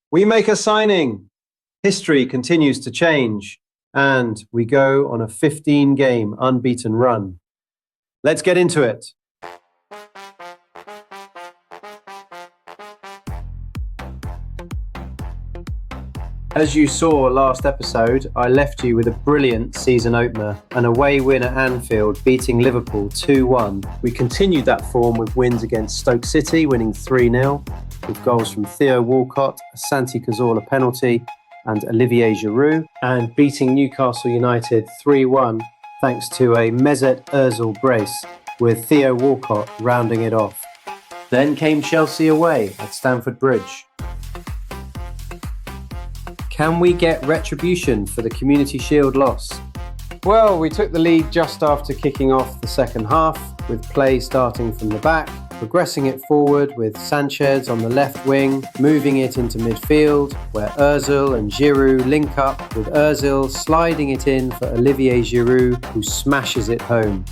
We make a signing. History continues to change, and we go on a 15-game unbeaten run. Let's get into it. As you saw last episode, I left you with a brilliant season opener, an away win at Anfield, beating Liverpool 2-1. We continued that form with wins against Stoke City, winning 3-0, with goals from Theo Walcott, a Santi Cazorla penalty, and Olivier Giroud, and beating Newcastle United 3-1, thanks to a Mesut Ozil brace, with Theo Walcott rounding it off. Then came Chelsea away at Stamford Bridge. Can we get retribution for the Community Shield loss? Well, we took the lead just after kicking off the second half, with play starting from the back, progressing it forward with Sanchez on the left wing, moving it into midfield, where Ozil and Giroud link up, with Ozil sliding it in for Olivier Giroud, who smashes it home.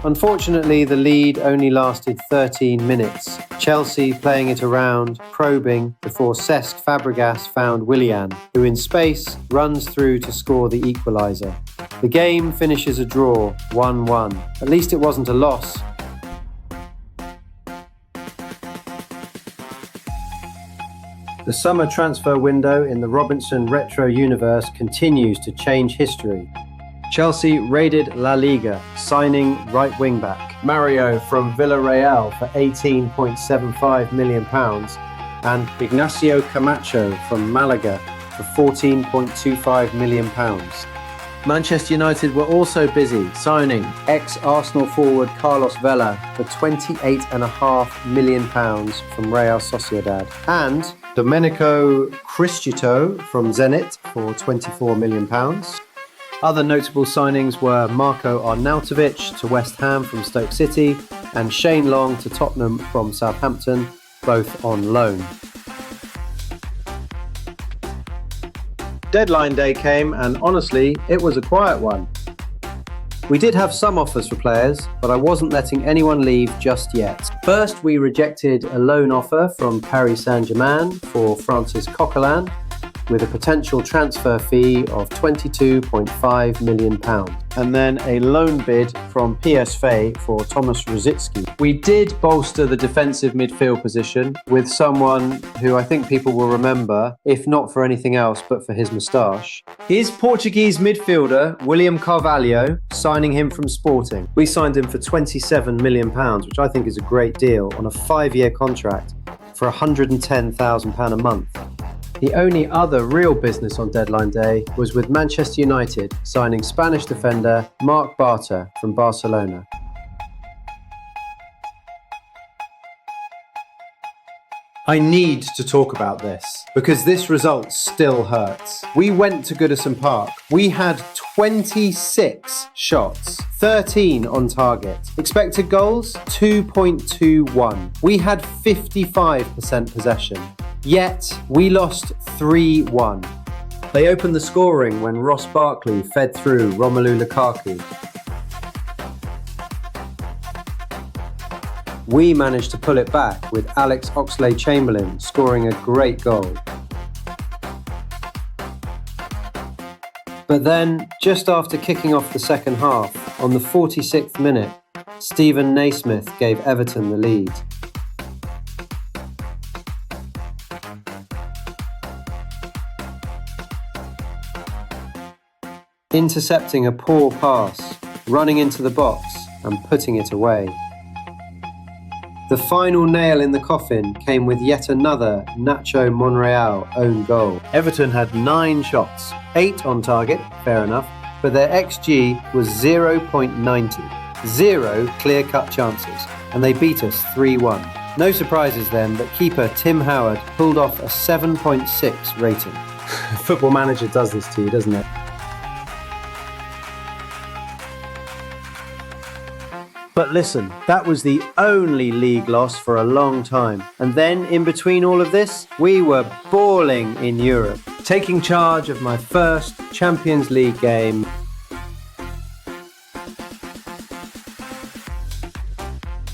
Unfortunately, the lead only lasted 13 minutes. Chelsea playing it around, probing, before Cesc Fabregas found Willian, who in space runs through to score the equaliser. The game finishes a draw, 1-1. At least it wasn't a loss. The summer transfer window in the Robinson Retro universe continues to change history. Chelsea raided La Liga, signing right wing-back Mario from Villarreal for £18.75 million and Ignacio Camacho from Malaga for £14.25 million. Manchester United were also busy signing ex-Arsenal forward Carlos Vela for £28.5 million from Real Sociedad and Domenico Criscito from Zenit for £24 million. Other notable signings were Marco Arnautovic to West Ham from Stoke City and Shane Long to Tottenham from Southampton, both on loan. Deadline day came and honestly, it was a quiet one. We did have some offers for players, but I wasn't letting anyone leave just yet. First, we rejected a loan offer from Paris Saint-Germain for Francis Coquelin, with a potential transfer fee of £22.5 million, and then a loan bid from PSV for Thomas Rosicky. We did bolster the defensive midfield position with someone who I think people will remember, if not for anything else but for his moustache. Here's Portuguese midfielder William Carvalho, signing him from Sporting. We signed him for £27 million, which I think is a great deal, on a 5-year contract for £110,000 a month. The only other real business on deadline day was with Manchester United signing Spanish defender Marc Bartra from Barcelona. I need to talk about this because this result still hurts. We went to Goodison Park. We had 26 shots, 13 on target. Expected goals, 2.21. We had 55% possession. Yet, we lost 3-1. They opened the scoring when Ross Barkley fed through Romelu Lukaku. We managed to pull it back with Alex Oxlade-Chamberlain scoring a great goal. But then, just after kicking off the second half, on the 46th minute, Stephen Naismith gave Everton the lead. Intercepting a poor pass, running into the box and putting it away. The final nail in the coffin came with yet another Nacho Monreal own goal. Everton had 9 shots, 8 on target, fair enough, but their XG was 0.90. 0 clear-cut chances, and they beat us 3-1. No surprises then, but keeper Tim Howard pulled off a 7.6 rating. Football Manager does this to you, doesn't it? But listen, that was the only league loss for a long time. And then, in between all of this, we were balling in Europe, taking charge of my first Champions League game.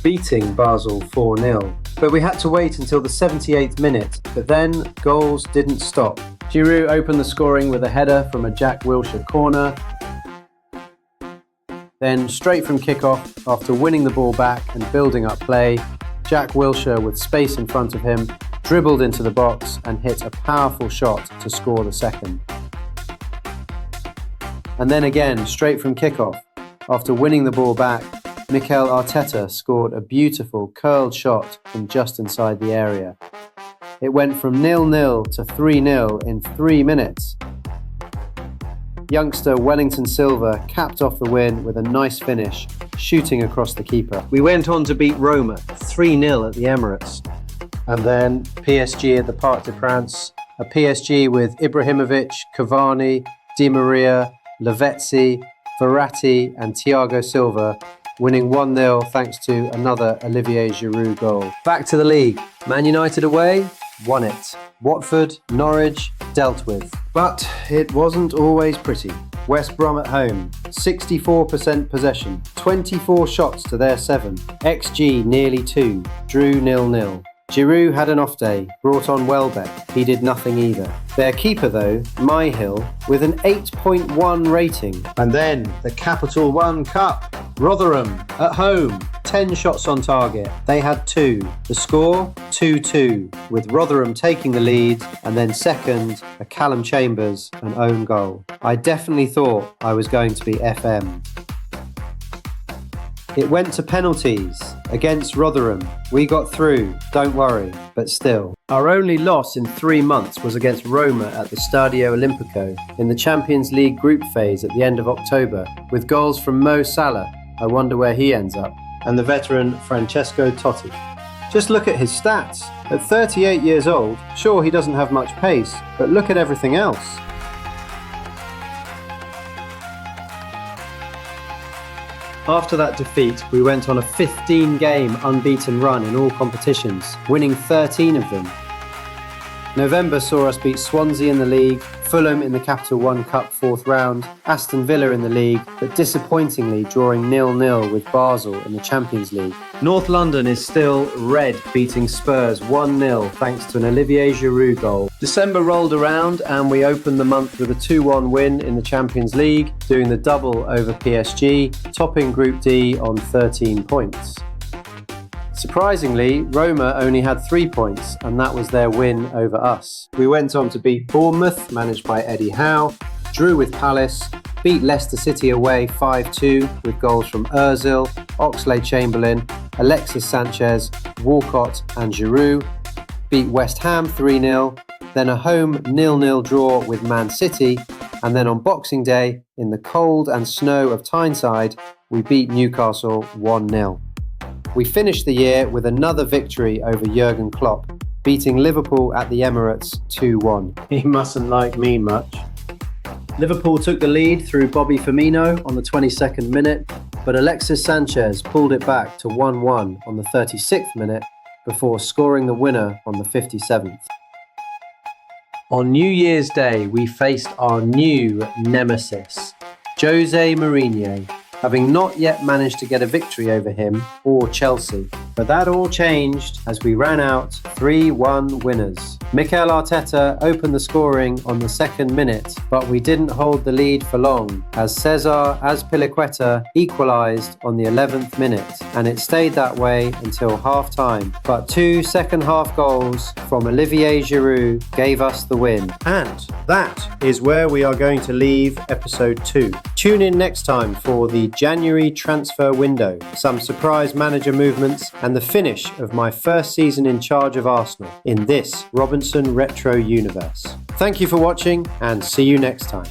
Beating Basel 4-0. but we had to wait until the 78th minute, but then goals didn't stop. Giroud opened the scoring with a header from a Jack Wilshere corner. Then straight from kickoff, after winning the ball back and building up play, Jack Wilshere, with space in front of him, dribbled into the box and hit a powerful shot to score the second. And then again, straight from kickoff, after winning the ball back, Mikel Arteta scored a beautiful curled shot from just inside the area. It went from 0-0 to 3-0 in 3 minutes. Youngster Wellington Silva capped off the win with a nice finish, shooting across the keeper. We went on to beat Roma 3-0 at the Emirates. And then PSG at the Parc des Princes, a PSG with Ibrahimovic, Cavani, Di Maria, Lavezzi, Verratti and Thiago Silva, winning 1-0 thanks to another Olivier Giroud goal. Back to the league. Man United away, won it. Watford, Norwich, dealt with. But it wasn't always pretty. West Brom at home, 64% possession, 24 shots to their 7, XG nearly 2, drew 0-0. Giroud had an off day, brought on Welbeck. He did nothing either. Their keeper though, Myhill, with an 8.1 rating. And then the Capital One Cup. Rotherham at home, 10 shots on target. They had 2. The score, 2-2, with Rotherham taking the lead and then second, a Callum Chambers, an own goal. I definitely thought I was going to be FM. It went to penalties against Rotherham. We got through, don't worry, but still. Our only loss in 3 months was against Roma at the Stadio Olimpico in the Champions League group phase at the end of October, with goals from Mo Salah. I wonder where he ends up. And the veteran Francesco Totti. Just look at his stats. At 38 years old, sure he doesn't have much pace, but look at everything else. After that defeat, we went on a 15-game unbeaten run in all competitions, winning 13 of them. November saw us beat Swansea in the league, Fulham in the Capital One Cup 4th round, Aston Villa in the league, but disappointingly drawing 0-0 with Basel in the Champions League. North London is still red, beating Spurs 1-0 thanks to an Olivier Giroud goal. December rolled around and we opened the month with a 2-1 win in the Champions League, doing the double over PSG, topping Group D on 13 points. Surprisingly, Roma only had 3 points, and that was their win over us. We went on to beat Bournemouth, managed by Eddie Howe, drew with Palace, beat Leicester City away 5-2 with goals from Ozil, Oxlade-Chamberlain, Alexis Sanchez, Walcott and Giroud, beat West Ham 3-0, then a home 0-0 draw with Man City, and then on Boxing Day, in the cold and snow of Tyneside, we beat Newcastle 1-0. We finished the year with another victory over Jurgen Klopp, beating Liverpool at the Emirates 2-1. He mustn't like me much. Liverpool took the lead through Bobby Firmino on the 22nd minute, but Alexis Sanchez pulled it back to 1-1 on the 36th minute before scoring the winner on the 57th. On New Year's Day, we faced our new nemesis, Jose Mourinho, having not yet managed to get a victory over him or Chelsea. But that all changed as we ran out 3-1 winners. Mikel Arteta opened the scoring on the 2nd minute, but we didn't hold the lead for long as Cesar Azpilicueta equalised on the 11th minute, and it stayed that way until half-time. But 2 second-half goals from Olivier Giroud gave us the win. And that is where we are going to leave episode 2. Tune in next time for the January transfer window, some surprise manager movements, and the finish of my first season in charge of Arsenal in this Robinson Retro universe. Thank you for watching and see you next time.